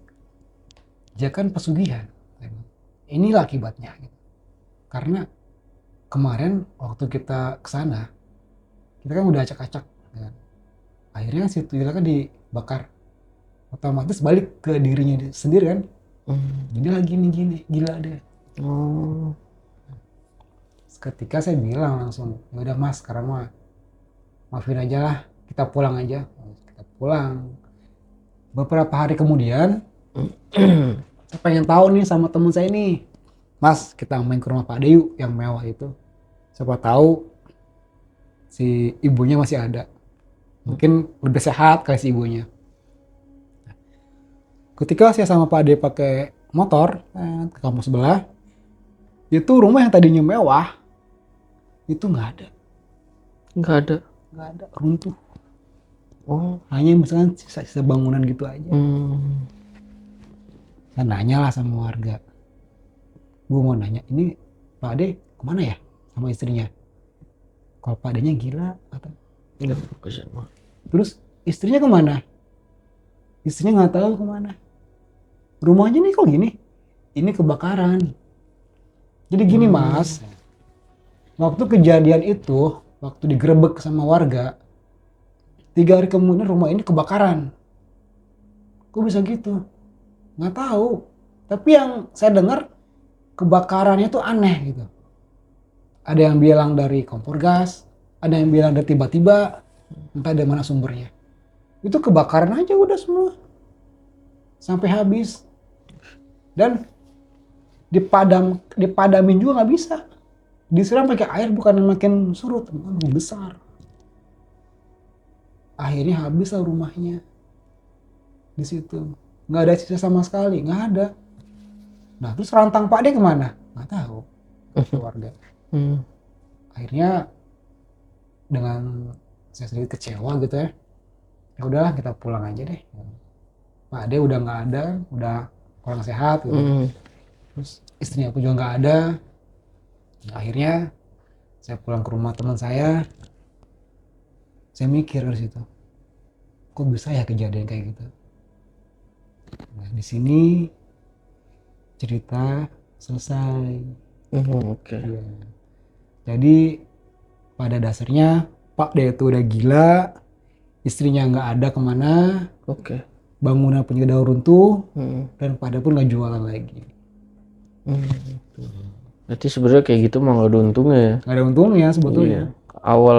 dia kan pesugihan. Inilah akibatnya gitu. Karena kemarin waktu kita kesana, kita kan udah acak-acak kan. Akhirnya si tuyul kan dibakar, otomatis balik ke dirinya sendiri kan. Jadi lagi gini gila deh. Ketika saya bilang langsung, ya udah Mas, sekarang mah maafin aja lah, kita pulang aja. Kita pulang. Beberapa hari kemudian, saya pengen tahu nih sama temen saya nih, Mas, kita main ke rumah Pak Deyu yang mewah itu. Siapa tahu si ibunya masih ada. Mungkin lebih sehat kali si ibunya. Ketika saya sama Pak D pakai motor ke kampus sebelah, itu rumah yang tadinya mewah itu nggak ada, runtuh. Hanya misalkan sisa-sisa bangunan gitu aja. Saya nanya lah sama warga, gue mau nanya, ini Pak D kemana ya sama istrinya? Kalau Pak D-nya gila atau? Terus istrinya kemana? Istrinya nggak tahu kemana. Rumahnya nih kok gini? Ini kebakaran. Jadi gini Mas, waktu kejadian itu, waktu digerebek sama warga, 3 hari kemudian rumah ini kebakaran. Kok bisa gitu? Nggak tahu. Tapi yang saya dengar, kebakarannya tuh aneh gitu. Ada yang bilang dari kompor gas, ada yang bilang dari tiba-tiba, entah dari mana sumbernya. Itu kebakaran aja udah semua. Sampai habis. Dan dipadamin juga nggak bisa. Disiram pakai air bukan makin surut, makin besar. Akhirnya habis lah rumahnya. Di situ. Nggak ada sisa sama sekali, nggak ada. Nah terus rantang Pak D kemana? Nggak tahu. Keluarga. Akhirnya dengan saya sedikit kecewa gitu ya. Ya udahlah kita pulang aja deh. Pak D udah nggak ada, udah kurang sehat gitu. Terus istri aku juga nggak ada. Akhirnya saya pulang ke rumah teman saya mikir dari situ, kok bisa ya kejadian kayak gitu. Nah, di sini cerita selesai. Oke. Ya. Jadi pada dasarnya Pak D itu udah gila, istrinya nggak ada kemana, Oke. bangunan punya daur runtuh, Hmm. dan Pak D pun nggak jualan lagi. Berarti sebenarnya kayak gitu mah nggak ada untungnya ya. Nggak ada untungnya sebetulnya.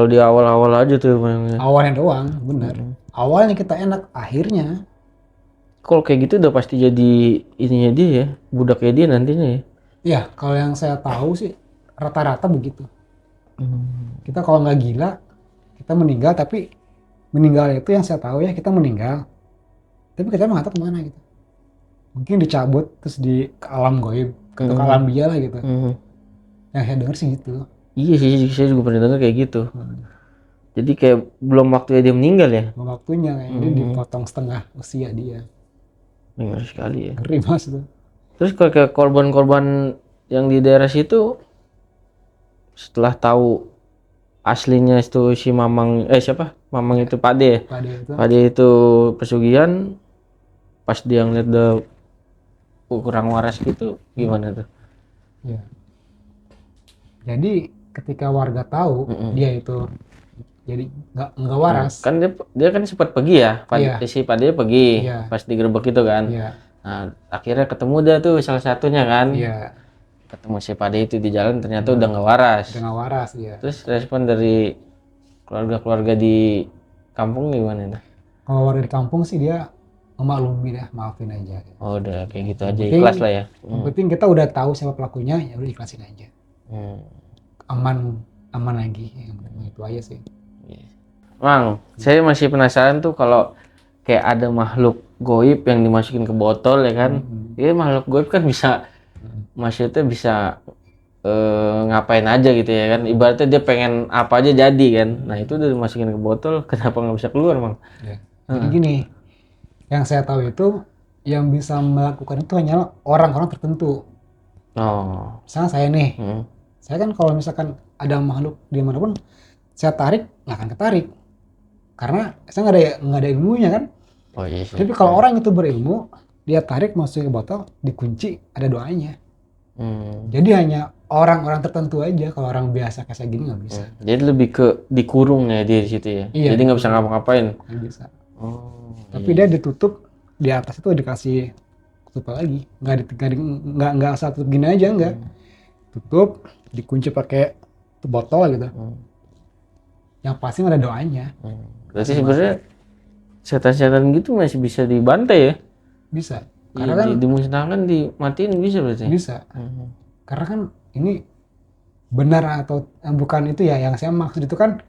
Di awal awal aja tuh emang ya. Awalnya doang, bener. Awalnya kita enak, akhirnya Kalau kayak gitu udah pasti jadi ininya dia ya, budaknya dia nantinya ya. ya kalau yang saya tahu sih rata-rata begitu. Kita kalau nggak gila, kita meninggal, tapi meninggal itu yang saya tahu ya kita meninggal. Tapi kita emang nggak tahu kemana gitu. Mungkin dicabut terus ke alam goib, ke alam dia lah gitu. Yang saya dengar sih gitu. Iya sih, saya juga pernah dengar kayak gitu. Jadi kayak belum waktunya dia meninggal ya. Belum waktunya kayaknya dia dipotong setengah usia dia. Ngeri sekali ya. Ngeri mas itu. Terus kalau kayak korban-korban yang di daerah situ setelah tahu aslinya itu si Mamang siapa? Mamang itu Pak D ya? Pada itu. Pak D itu pesugihan, pas dia ngeliat udah kurang waras gitu gimana tuh? Ya. Jadi ketika warga tahu dia itu jadi nggak waras. Kan dia kan sempat pergi ya, si Pak D pergi pas digerebek itu kan. Iya. Nah, akhirnya ketemu dia tuh salah satunya kan. Iya. Ketemu si Pak D itu di jalan ternyata udah nggak waras. Udah nggak waras ya. Terus respon dari keluarga-keluarga di kampung gimana tuh? Kalau warga di kampung sih dia memaklumi dah, maafin aja. Oh udah kayak gitu aja, ikhlas lah ya. Yang penting kita udah tahu siapa pelakunya, ya udah ikhlasin aja. Aman lagi, itu aja sih. Mang, saya masih penasaran tuh kalau kayak ada makhluk goib yang dimasukin ke botol ya kan. Iya makhluk goib kan bisa maksudnya bisa ngapain aja gitu ya kan. Ibaratnya dia pengen apa aja jadi kan. Nah itu udah dimasukin ke botol, kenapa nggak bisa keluar Mang? Ya. Jadi gini, yang saya tahu itu yang bisa melakukan itu hanyalah orang-orang tertentu. Oh. Misalnya saya nih, saya kan kalau misalkan ada makhluk dimanapun, saya tarik nggak akan ketarik. Karena saya nggak ada ilmunya kan. Oh iya sih. Tapi kalau orang itu berilmu, dia tarik masukin ke botol, dikunci, ada doanya. Jadi hanya orang-orang tertentu aja, kalau orang biasa kayak saya gini nggak bisa. Jadi lebih ke dikurung ya dia di situ ya. Iya, jadi nggak bisa ngapa-ngapain. Nggak bisa. Oh. Tapi dia ditutup di atas itu dikasih tutup lagi. Nggak asal tutup gini aja nggak. Tutup, dikunci pakai botol gitu. Yang pasti ada doanya. Berarti sebenarnya setan-setan gitu masih bisa dibantai ya? Bisa. Karena kan dimusnahkan, dimatiin bisa berarti? Bisa. Karena kan ini benar atau bukan itu ya yang saya maksud itu kan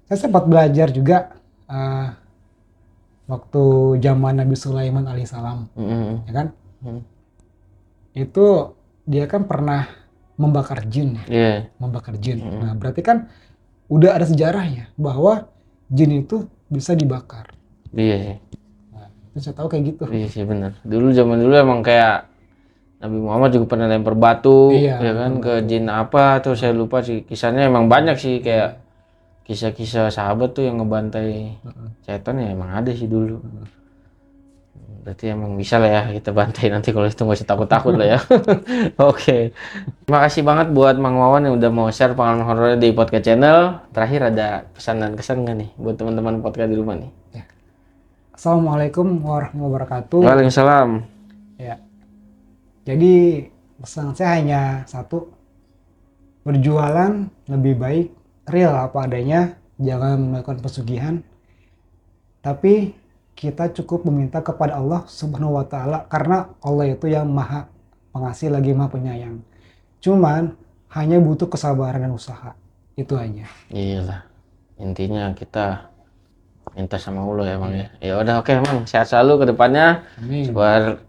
saya sempat belajar juga waktu zaman Nabi Sulaiman alaihissalam, ya kan? Itu dia kan pernah membakar jin, membakar jin. Nah berarti kan udah ada sejarahnya bahwa jin itu bisa dibakar. Iya. Nah, itu saya tahu kayak gitu. Iya sih benar. Dulu zaman dulu emang kayak Nabi Muhammad juga pernah lempar batu, ya kan ke jin apa tuh saya lupa sih kisahnya emang banyak sih kayak kisah-kisah sahabat tuh yang ngebantai setan ya emang ada sih dulu. Berarti emang bisa lah ya kita bantai nanti kalau itu nggak usah takut-takut lah ya. Oke. Terima kasih banget buat Mang Wawan yang udah mau share pengalaman horor di podcast channel. Terakhir ada pesan dan kesan nggak nih buat teman-teman podcast di rumah nih? Ya. Assalamualaikum warahmatullahi wabarakatuh. Waalaikumsalam. Ya. Jadi pesan saya hanya satu, berjualan lebih baik real apa adanya, jangan melakukan pesugihan. Tapi kita cukup meminta kepada Allah Subhanahu wa Ta'ala, karena Allah itu yang Maha Pengasih lagi Maha Penyayang. Cuman hanya butuh kesabaran dan usaha, itu aja. Iyalah, intinya kita minta sama Allah ya Bang ya. Ya udah oke Bang, sehat selalu ke depannya. Amin. Biar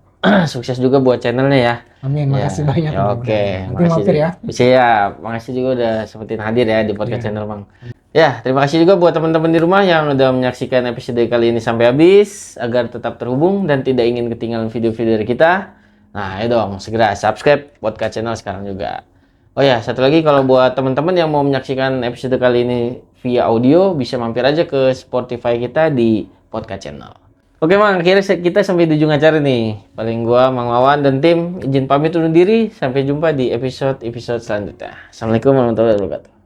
sukses juga buat channelnya ya. Amin, makasih banyak. Ya, oke, nanti mampir ya. Siap, makasih juga udah sempetin hadir ya di podcast channel Bang. Ya, terima kasih juga buat teman-teman di rumah yang udah menyaksikan episode kali ini sampai habis. Agar tetap terhubung dan tidak ingin ketinggalan video-video dari kita, Nah, ayo dong segera subscribe podcast channel sekarang juga. Oh ya, satu lagi kalau buat teman-teman yang mau menyaksikan episode kali ini via audio, bisa mampir aja ke Spotify kita di podcast channel. Oke Mang, akhirnya kita sampai di ujung acara nih. Paling gua Mang Wawan dan tim izin pamit undur diri. Sampai jumpa di episode selanjutnya. Assalamualaikum warahmatullahi wabarakatuh.